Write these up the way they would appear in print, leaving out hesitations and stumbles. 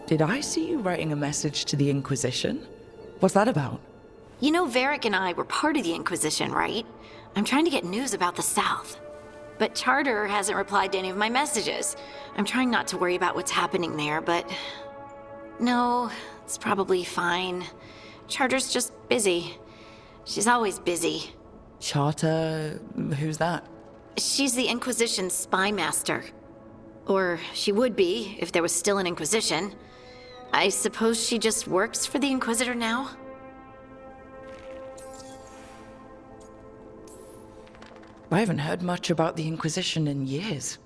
Did I see you writing a message to the Inquisition? What's that about? You know Varric and I were part of the Inquisition, right? I'm trying to get news about the South. But Charter hasn't replied to any of my messages. I'm trying not to worry about what's happening there, but... No, it's probably fine. Charter's just busy. She's always busy. Charter? Who's that? She's the Inquisition's spy master. Or she would be, if there was still an Inquisition. I suppose she just works for the Inquisitor now? I haven't heard much about the Inquisition in years.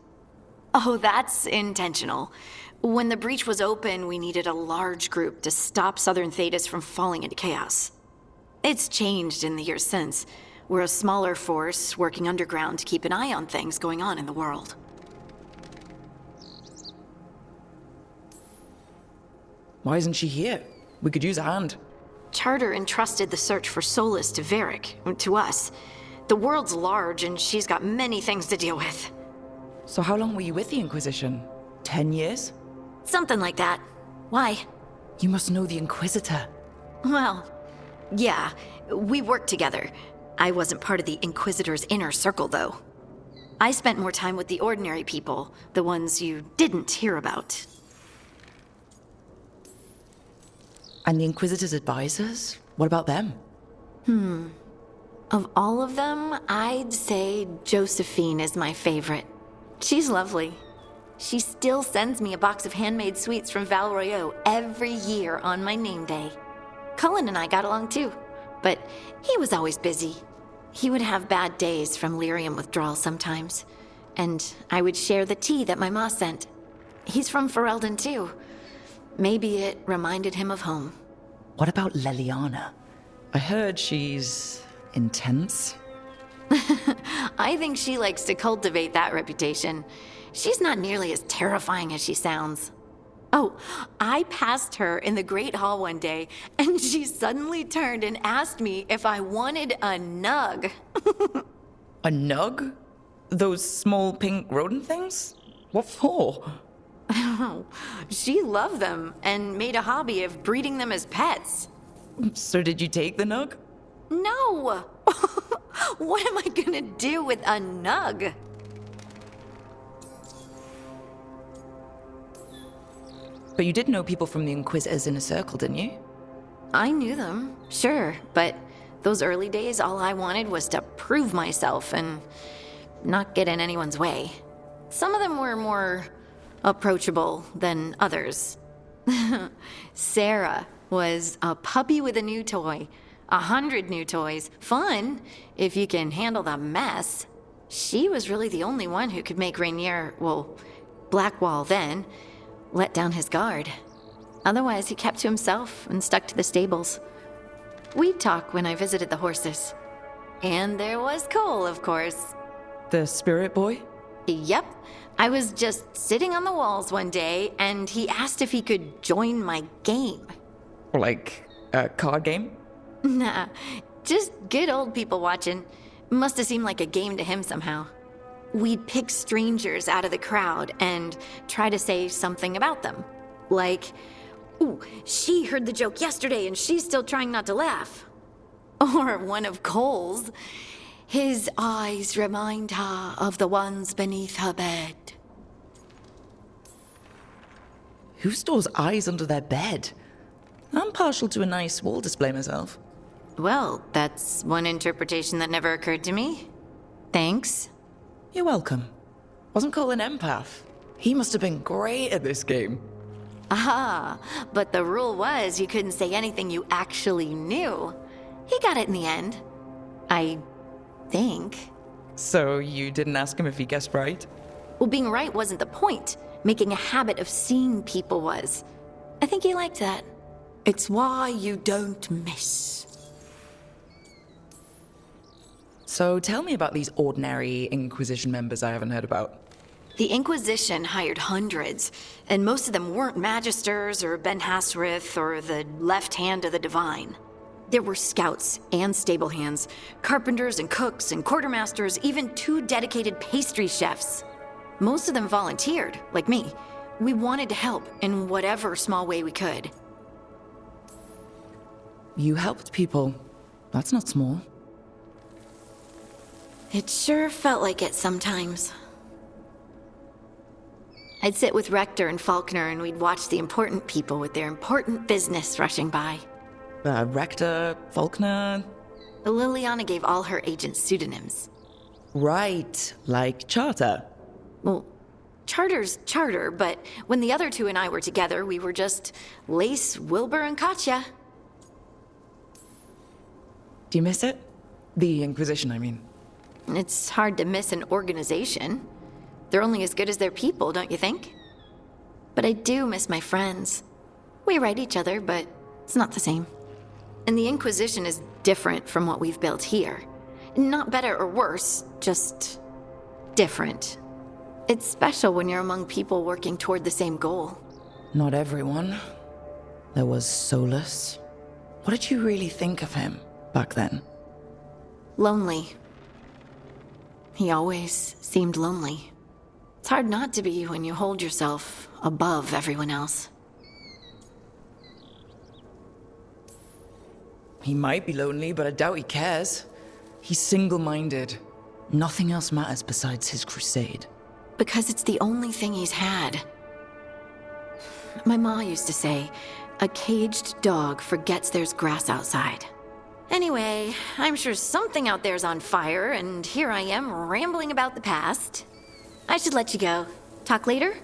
Oh, that's intentional. When the breach was open, we needed a large group to stop Southern Thedas from falling into chaos. It's changed in the years since. We're a smaller force working underground to keep an eye on things going on in the world. Why isn't she here? We could use a hand. Charter entrusted the search for Solus to Varric, to us. The world's large, and she's got many things to deal with. So how long were you with the Inquisition? 10 years? Something like that. Why? You must know the Inquisitor. Well, yeah, we worked together. I wasn't part of the Inquisitor's inner circle, though. I spent more time with the ordinary people, the ones you didn't hear about. And the Inquisitor's advisors? What about them? Of all of them, I'd say Josephine is my favorite. She's lovely. She still sends me a box of handmade sweets from Val Royeaux every year on my name day. Cullen and I got along too, but he was always busy. He would have bad days from lyrium withdrawal sometimes, and I would share the tea that my ma sent. He's from Ferelden too. Maybe it reminded him of home. What about Leliana? I heard she's intense. I think she likes to cultivate that reputation. She's not nearly as terrifying as she sounds. Oh, I passed her in the Great Hall one day, and she suddenly turned and asked me if I wanted a nug. A nug? Those small pink rodent things? What for? She loved them and made a hobby of breeding them as pets. So did you take the nug? No! What am I gonna do with a nug? But you did know people from the Inquisitors Inner Circle, didn't you? I knew them, sure, but those early days, all I wanted was to prove myself and not get in anyone's way. Some of them were more approachable than others. Sarah was a puppy with a new toy. 100 new toys. Fun, if you can handle the mess. She was really the only one who could make Rainier, well, Blackwall then, let down his guard. Otherwise, he kept to himself and stuck to the stables. We'd talk when I visited the horses. And there was Cole, of course. The spirit boy? Yep. I was just sitting on the walls one day, and he asked if he could join my game. Like a card game? Nah, just good old people watching. Must have seemed like a game to him somehow. We'd pick strangers out of the crowd and try to say something about them. Like, ooh, she heard the joke yesterday and she's still trying not to laugh. Or one of Cole's. His eyes remind her of the ones beneath her bed. Who stores eyes under their bed? I'm partial to a nice wall display myself. Well, that's one interpretation that never occurred to me. Thanks. You're welcome. Wasn't Cole an empath? He must have been great at this game. Ah, but the rule was you couldn't say anything you actually knew. He got it in the end. I think. So you didn't ask him if he guessed right? Well, being right wasn't the point. Making a habit of seeing people was. I think he liked that. It's why you don't miss. So tell me about these ordinary Inquisition members I haven't heard about. The Inquisition hired hundreds, and most of them weren't Magisters or Ben Hasrith or the left hand of the Divine. There were scouts and stable hands, carpenters and cooks and quartermasters, even 2 dedicated pastry chefs. Most of them volunteered, like me, We wanted to help in whatever small way we could. You helped people. That's not small. It sure felt like it sometimes. I'd sit with Rector and Faulkner and we'd watch the important people with their important business rushing by. Rector, Faulkner. Liliana gave all her agents pseudonyms. Right, like Charter. Well, Charter's Charter, but when the other two and I were together, we were just Lace, Wilbur, and Katya. Do you miss it? The Inquisition, I mean. It's hard to miss an organization. They're only as good as their people, don't you think? But I do miss my friends. We write each other, but it's not the same. And the Inquisition is different from what we've built here. Not better or worse, just different. It's special when you're among people working toward the same goal. Not everyone. There was Solus. What did you really think of him back then? Lonely. He always seemed lonely. It's hard not to be when you hold yourself above everyone else. He might be lonely, but I doubt he cares. He's single-minded. Nothing else matters besides his crusade. Because it's the only thing he's had. My ma used to say, a caged dog forgets there's grass outside. Anyway, I'm sure something out there's on fire, and here I am rambling about the past. I should let you go. Talk later?